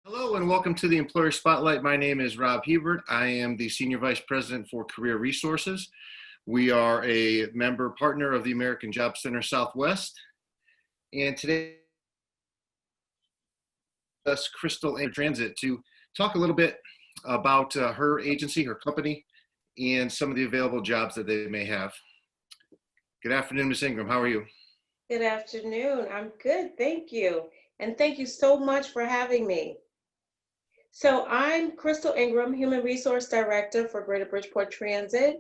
Hello and welcome to the Employer Spotlight. My name is Rob Hebert. I am the Senior Vice President for Career Resources. We are a member partner of the American Job Center Southwest. And today, us Crystal in Transit to talk a little bit about her agency, her company, and some of the available jobs that they may have. Good afternoon, Ms. Ingram. How are you? Good afternoon. I'm good, thank you. And thank you so much for having me. So I'm Crystal Ingram, Human Resource Director for Greater Bridgeport Transit,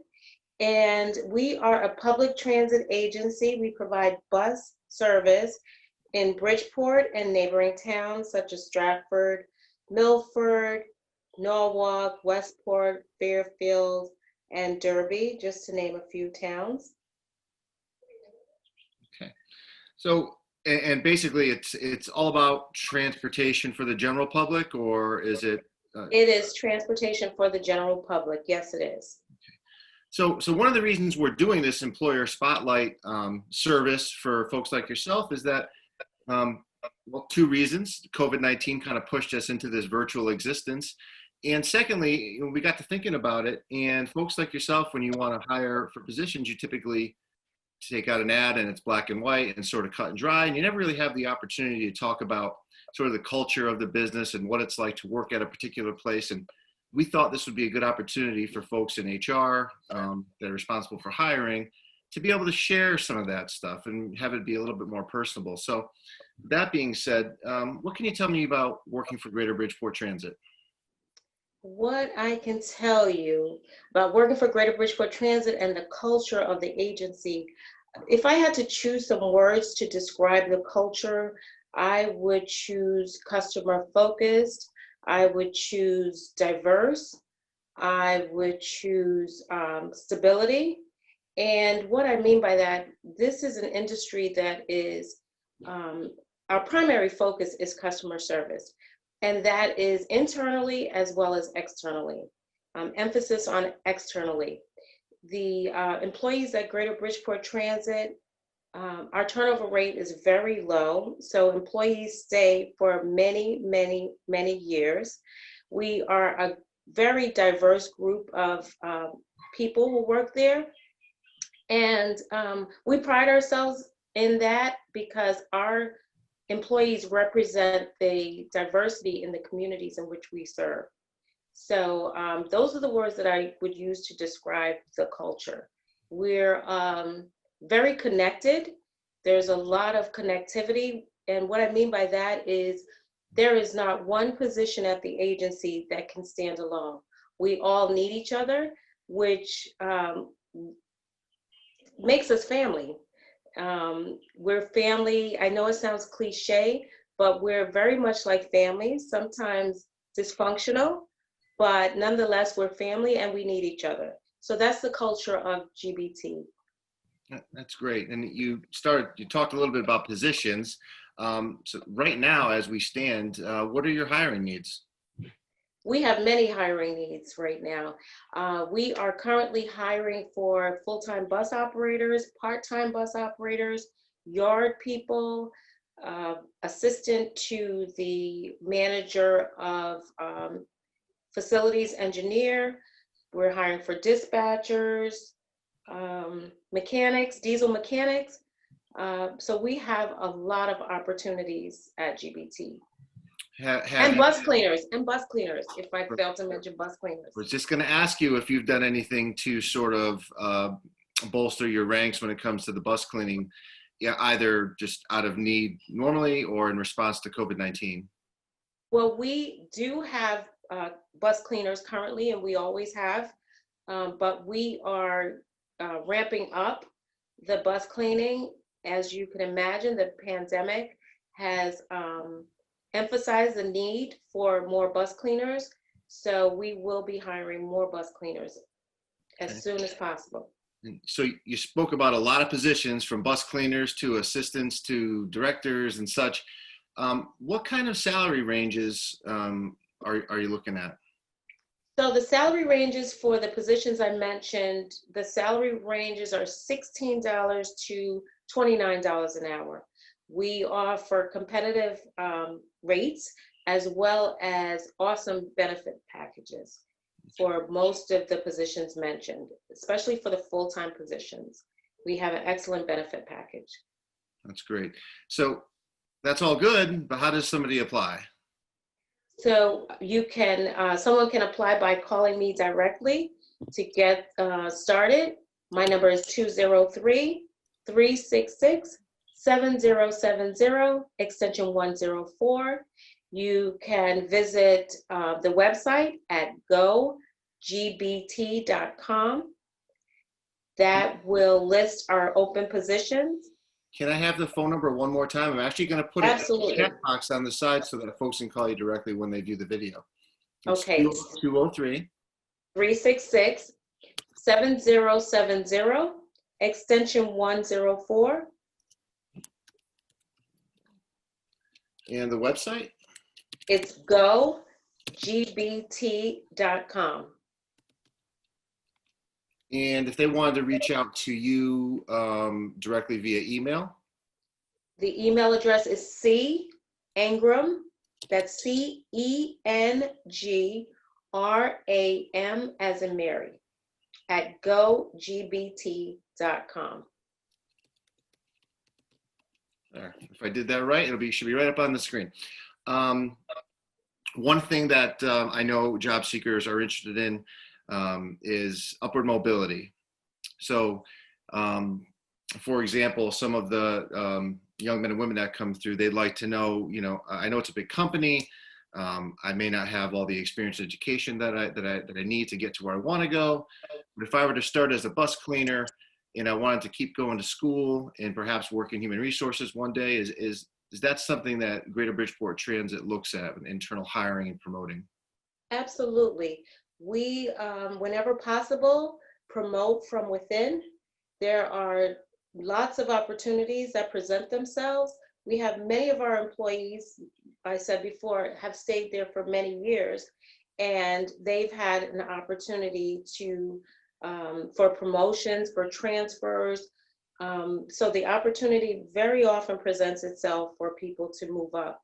and we are a public transit agency. We provide bus service in Bridgeport and neighboring towns such as Stratford, Milford, Norwalk, Westport, Fairfield, and Derby, just to name a few towns. Okay. So, and basically it's all about transportation for the general public, or is it? It is transportation for the general public. Yes, it is. So one of the reasons we're doing this employer spotlight service for folks like yourself is that, well, two reasons. COVID-19 kind of pushed us into this virtual existence. And secondly, we got to thinking about it, and folks like yourself, when you want to hire for positions, you typically take out an ad and it's black and white and sort of cut and dry, and you never really have the opportunity to talk about sort of the culture of the business and what it's like to work at a particular place. And we thought this would be a good opportunity for folks in HR that are responsible for hiring to be able to share some of that stuff and have it be a little bit more personable. So that being said, what can you tell me about working for Greater Bridgeport Transit? What I can tell you about working for Greater Bridgeport Transit and the culture of the agency, if I had to choose some words to describe the culture, I would choose customer focused, I would choose diverse, I would choose stability. And what I mean by that, this is an industry that is, our primary focus is customer service. And that is internally as well as externally. Emphasis on externally. The employees at Greater Bridgeport Transit, our turnover rate is very low. So employees stay for many, many, many years. We are a very diverse group of people who work there. And we pride ourselves in that because our employees represent the diversity in the communities in which we serve. So those are the words that I would use to describe the culture. We're very connected. There's a lot of connectivity. And what I mean by that is there is not one position at the agency that can stand alone. We all need each other, which makes us family. We're family. I know it sounds cliche, but we're very much like family, sometimes dysfunctional, but nonetheless, we're family and we need each other. So that's the culture of GBT. That's great. And you talked a little bit about positions. So right now, as we stand, what are your hiring needs? We have many hiring needs right now. We are currently hiring for full-time bus operators, part-time bus operators, yard people, assistant to the manager of facilities engineer. We're hiring for dispatchers, mechanics, diesel mechanics. So we have a lot of opportunities at GBT. And bus cleaners, if I failed to mention bus cleaners. I was just going to ask you if you've done anything to sort of bolster your ranks when it comes to the bus cleaning, yeah, either just out of need normally or in response to COVID-19. Well, we do have bus cleaners currently, and we always have, but we are ramping up the bus cleaning. As you can imagine, the pandemic has emphasize the need for more bus cleaners. So we will be hiring more bus cleaners as soon as possible. So you spoke about a lot of positions, from bus cleaners to assistants to directors and such. What kind of salary ranges are you looking at? So the salary ranges for the positions I mentioned, the salary ranges are $16 to $29 an hour. We offer competitive rates as well as awesome benefit packages for most of the positions mentioned, especially for the full-time positions. We have an excellent benefit package. That's great. So that's all good, but how does somebody apply? So you can, someone can apply by calling me directly to get started. My number is 203-366-7070, extension 104. You can visit the website at gogbt.com. That will list our open positions. Can I have the phone number one more time? I'm actually going to put it in the Absolutely. chat box on the side so that folks can call you directly when they view the video. It's Okay. 203. 366-7070, extension 104. And the website? It's gogbt.com. And if they wanted to reach out to you directly via email? The email address is cingram, that's CENGRAM as in Mary, at gogbt.com. There. If I did that right, should be right up on the screen. One thing that I know job seekers are interested in is upward mobility. So, for example, some of the young men and women that come through, they'd like to know, I know it's a big company. I may not have all the experience and education that I need to get to where I want to go. But if I were to start as a bus cleaner and I wanted to keep going to school and perhaps work in human resources one day, is that something that Greater Bridgeport Transit looks at in internal hiring and promoting? Absolutely. We, whenever possible, promote from within. There are lots of opportunities that present themselves. We have many of our employees, I said before, have stayed there for many years, and they've had an opportunity to, for promotions, for transfers. So the opportunity very often presents itself for people to move up.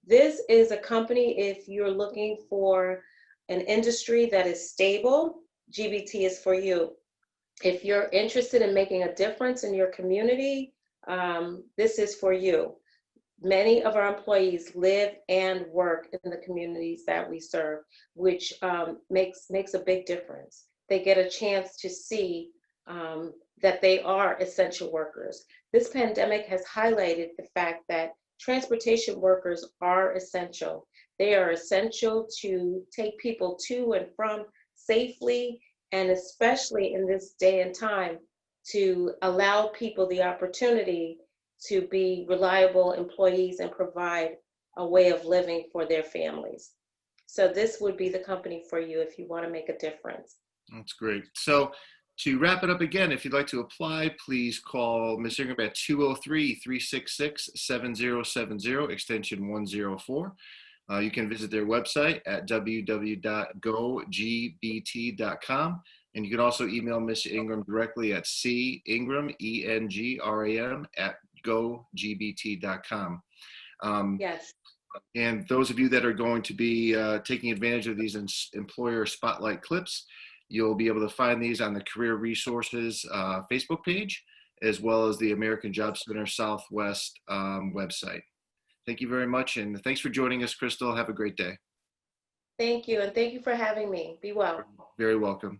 This is a company, if you're looking for an industry that is stable, GBT is for you. If you're interested in making a difference in your community, this is for you. Many of our employees live and work in the communities that we serve, which makes a big difference. They get a chance to see that they are essential workers. This pandemic has highlighted the fact that transportation workers are essential. They are essential to take people to and from safely, and especially in this day and time, to allow people the opportunity to be reliable employees and provide a way of living for their families. So this would be the company for you if you want to make a difference. That's great. So to wrap it up again, if you'd like to apply, please call Ms. Ingram at 203-366-7070, extension 104. You can visit their website at www.gogbt.com. And you can also email Ms. Ingram directly at cingram, ENGRAM, at gogbt.com. Yes. And those of you that are going to be taking advantage of these employer spotlight clips, you'll be able to find these on the Career Resources Facebook page, as well as the American Job Center Southwest website. Thank you very much, and thanks for joining us, Crystal. Have a great day. Thank you, and thank you for having me. Be well. Very welcome.